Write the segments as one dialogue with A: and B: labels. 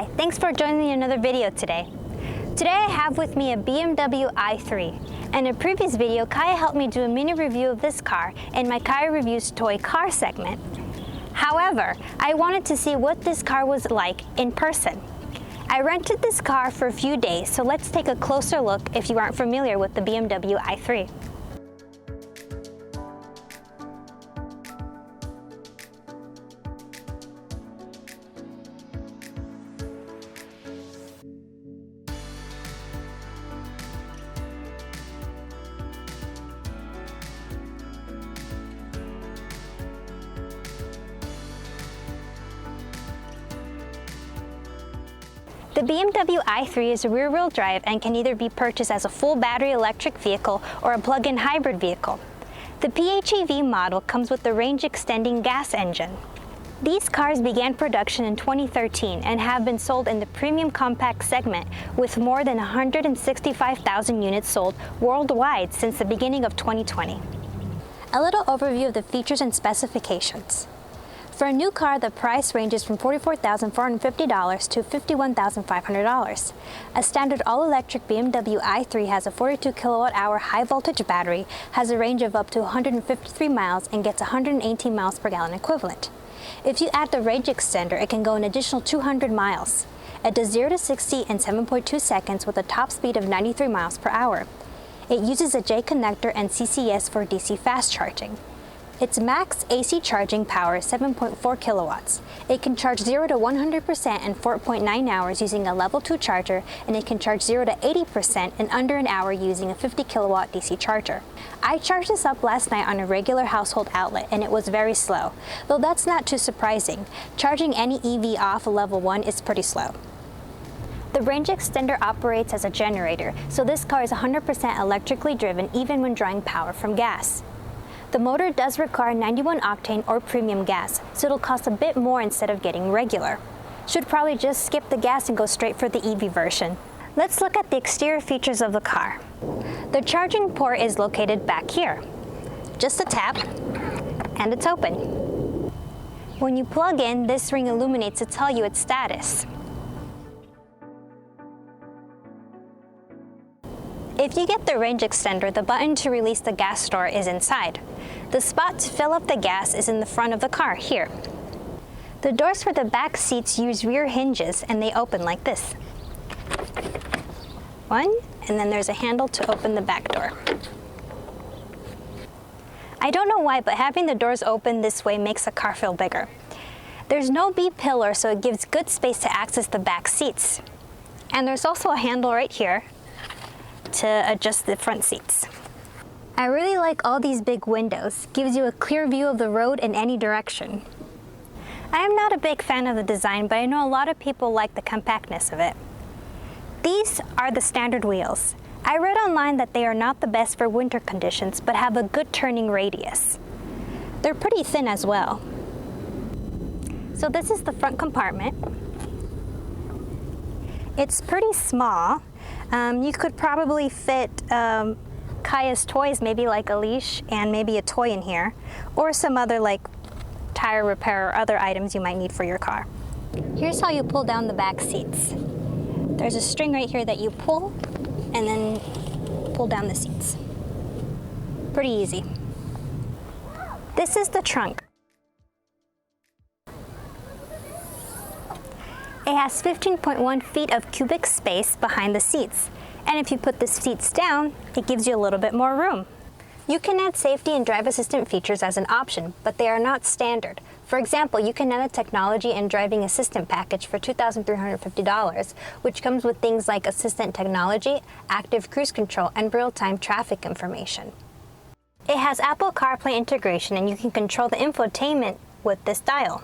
A: Hi, thanks for joining me in another video today. Today I have with me a BMW i3. In a previous video, Calla helped me do a mini review of this car in my Calla Reviews Toy Car segment. However, I wanted to see what this car was like in person. I rented this car for a few days, so let's take a closer look if you aren't familiar with the BMW i3. The BMW i3 is a rear-wheel drive and can either be purchased as a full battery electric vehicle or a plug-in hybrid vehicle. The PHEV model comes with the range-extending gas engine. These cars began production in 2013 and have been sold in the premium compact segment with more than 165,000 units sold worldwide since the beginning of 2020. A little overview of the features and specifications. For a new car, the price ranges from $44,450 to $51,500. A standard all-electric BMW i3 has a 42 kilowatt-hour high-voltage battery, has a range of up to 153 miles, and gets 118 miles per gallon equivalent. If you add the range extender, it can go an additional 200 miles. It does 0 to 60 in 7.2 seconds with a top speed of 93 miles per hour. It uses a J connector and CCS for DC fast charging. Its max AC charging power is 7.4 kilowatts. It can charge 0 to 100% in 4.9 hours using a level 2 charger, and it can charge 0 to 80% in under an hour using a 50 kilowatt DC charger. I charged this up last night on a regular household outlet and it was very slow, though that's not too surprising. Charging any EV off level 1 is pretty slow. The range extender operates as a generator, so this car is 100% electrically driven even when drawing power from gas. The motor does require 91 octane or premium gas, so it'll cost a bit more instead of getting regular. Should probably just skip the gas and go straight for the EV version. Let's look at the exterior features of the car. The charging port is located back here. Just a tap, and it's open. When you plug in, this ring illuminates to tell you its status. If you get the range extender, the button to release the gas store is inside. The spot to fill up the gas is in the front of the car, here. The doors for the back seats use rear hinges and they open like this. One, and then there's a handle to open the back door. I don't know why, but having the doors open this way makes the car feel bigger. There's no B-pillar, so it gives good space to access the back seats. And there's also a handle right here to adjust the front seats. I really like all these big windows. Gives you a clear view of the road in any direction. I am not a big fan of the design, but I know a lot of people like the compactness of it. These are the standard wheels. I read online that they are not the best for winter conditions, but have a good turning radius. They're pretty thin as well. So this is the front compartment. It's pretty small. You could probably fit Calla's toys, maybe like a leash and maybe a toy in here, or some other like tire repair or other items you might need for your car. Here's how you pull down the back seats. There's a string right here that you pull and then pull down the seats. Pretty easy. This is the trunk. It has 15.1 feet of cubic space behind the seats. And if you put the seats down, it gives you a little bit more room. You can add safety and drive assistant features as an option, but they are not standard. For example, you can add a technology and driving assistant package for $2,350, which comes with things like assistant technology, active cruise control, and real-time traffic information. It has Apple CarPlay integration, and you can control the infotainment with this dial.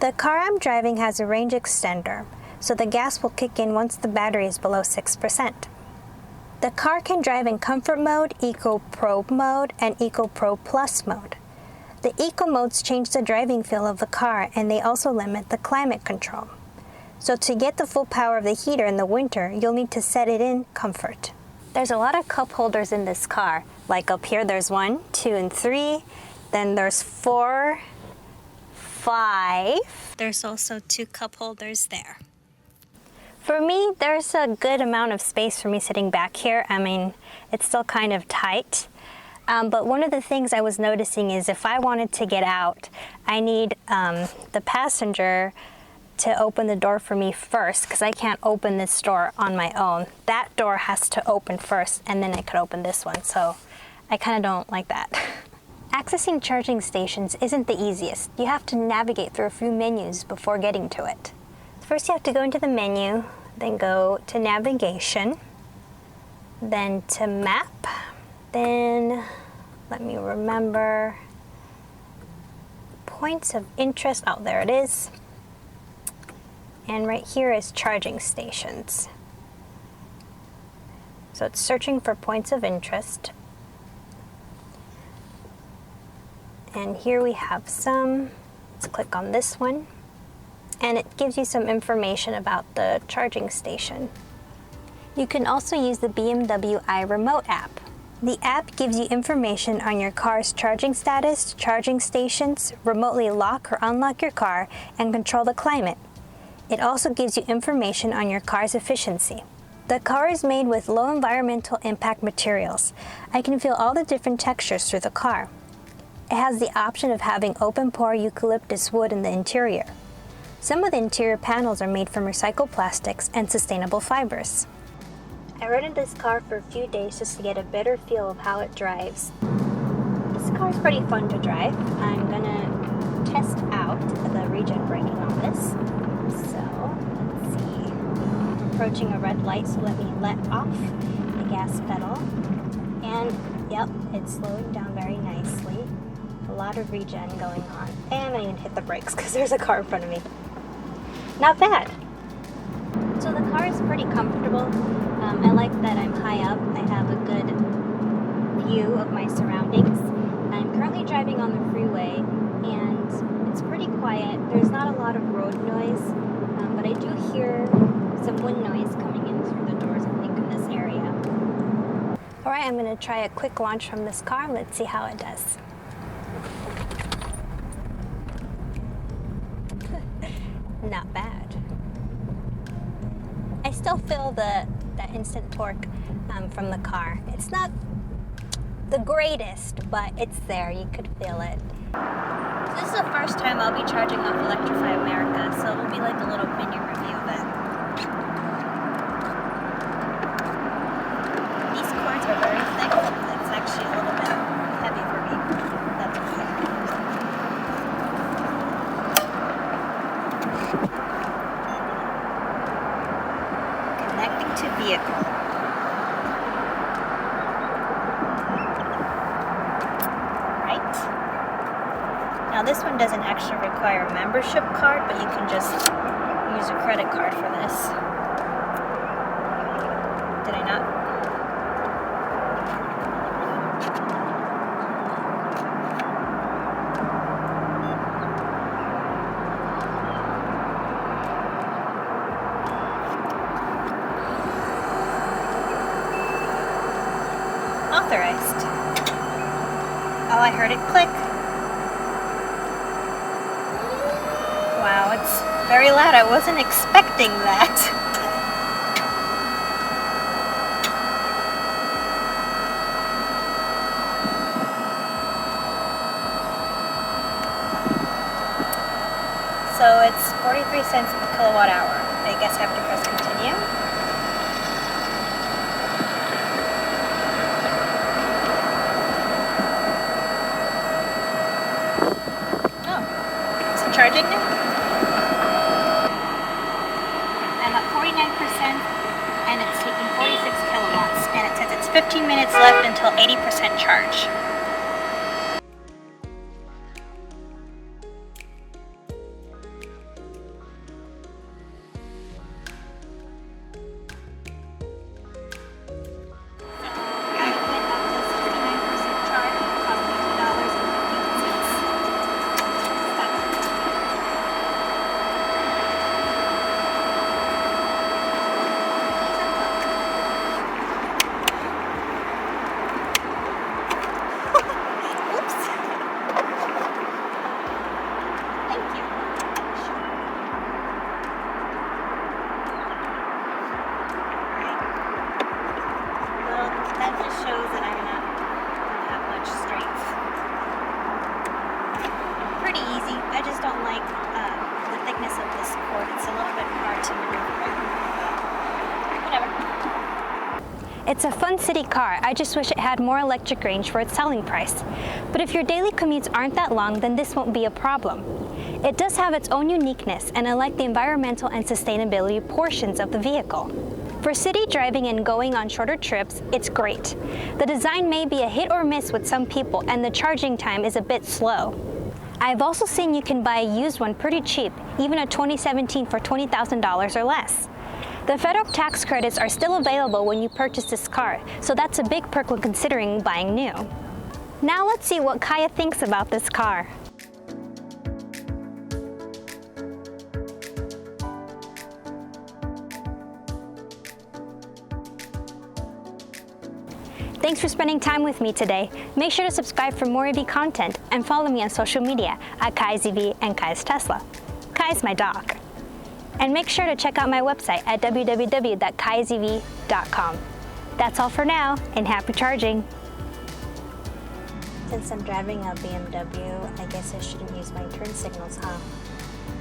A: The car I'm driving has a range extender, so the gas will kick in once the battery is below 6%. The car can drive in Comfort Mode, Eco Pro mode, and Eco Pro Plus mode. The Eco modes change the driving feel of the car, and they also limit the climate control. So to get the full power of the heater in the winter, you'll need to set it in Comfort. There's a lot of cup holders in this car. Like up here, there's 1, 2, and 3. Then there's 4, 5. There's also 2 cup holders there. For me, there's a good amount of space for me sitting back here. I mean, it's still kind of tight. But one of the things I was noticing is if I wanted to get out, I need the passenger to open the door for me first, because I can't open this door on my own. That door has to open first, and then I could open this one. So I kind of don't like that. Accessing charging stations isn't the easiest. You have to navigate through a few menus before getting to it. First you have to go into the menu, then go to navigation, then to map, then let me remember, points of interest, oh there it is, and right here is charging stations. So it's searching for points of interest. And here we have some. Let's click on this one. And it gives you some information about the charging station. You can also use the BMW iRemote app. The app gives you information on your car's charging status, charging stations, remotely lock or unlock your car, and control the climate. It also gives you information on your car's efficiency. The car is made with low environmental impact materials. I can feel all the different textures through the car. It has the option of having open-pore eucalyptus wood in the interior. Some of the interior panels are made from recycled plastics and sustainable fibers. I rented this car for a few days just to get a better feel of how it drives. This car is pretty fun to drive. I'm gonna test out the regen braking on this. So, let's see. I'm approaching a red light, so let me let off the gas pedal. And, yep, it's slowing down very nicely. A lot of regen going on. And I even hit the brakes because there's a car in front of me. Not bad. So the car is pretty comfortable. I like that I'm high up. I have a good view of my surroundings. I'm currently driving on the freeway and it's pretty quiet. There's not a lot of road noise, but I do hear some wind noise coming in through the doors, I think, in this area. Alright, I'm going to try a quick launch from this car. Let's see how it does. Not bad. I still feel that instant torque from the car. It's not the greatest, but it's there. You could feel it. This is the first time I'll be charging off Electrify America, so it'll be like a little mini review of it. These cords are very thick. It's actually a little bit heavy for me. That's okay. Connecting to vehicle. Right. Now this one doesn't actually require a membership card, but you can just use a credit card for this. Did I not? Authorized. Oh, I heard it click. Wow, it's very loud. I wasn't expecting that. So it's 43 cents per kilowatt hour. I guess I have to press continue. Charging now? I'm at 49% and it's taking 46 kilowatts, and it says it's 15 minutes left until 80% charge. the thickness of this cord. It's a little bit hard to maneuver. Whatever. It's a fun city car. I just wish it had more electric range for its selling price. But if your daily commutes aren't that long, then this won't be a problem. It does have its own uniqueness, and I like the environmental and sustainability portions of the vehicle. For city driving and going on shorter trips, it's great. The design may be a hit or miss with some people, and the charging time is a bit slow. I've also seen you can buy a used one pretty cheap, even a 2017 for $20,000 or less. The federal tax credits are still available when you purchase this car, so that's a big perk when considering buying new. Now let's see what Calla thinks about this car. Thanks for spending time with me today. Make sure to subscribe for more EV content and follow me on social media at CallasEV and CallasTesla. Kai's my dog. And make sure to check out my website at www.callasEV.com. That's all for now, and happy charging. Since I'm driving a BMW, I guess I shouldn't use my turn signals, huh?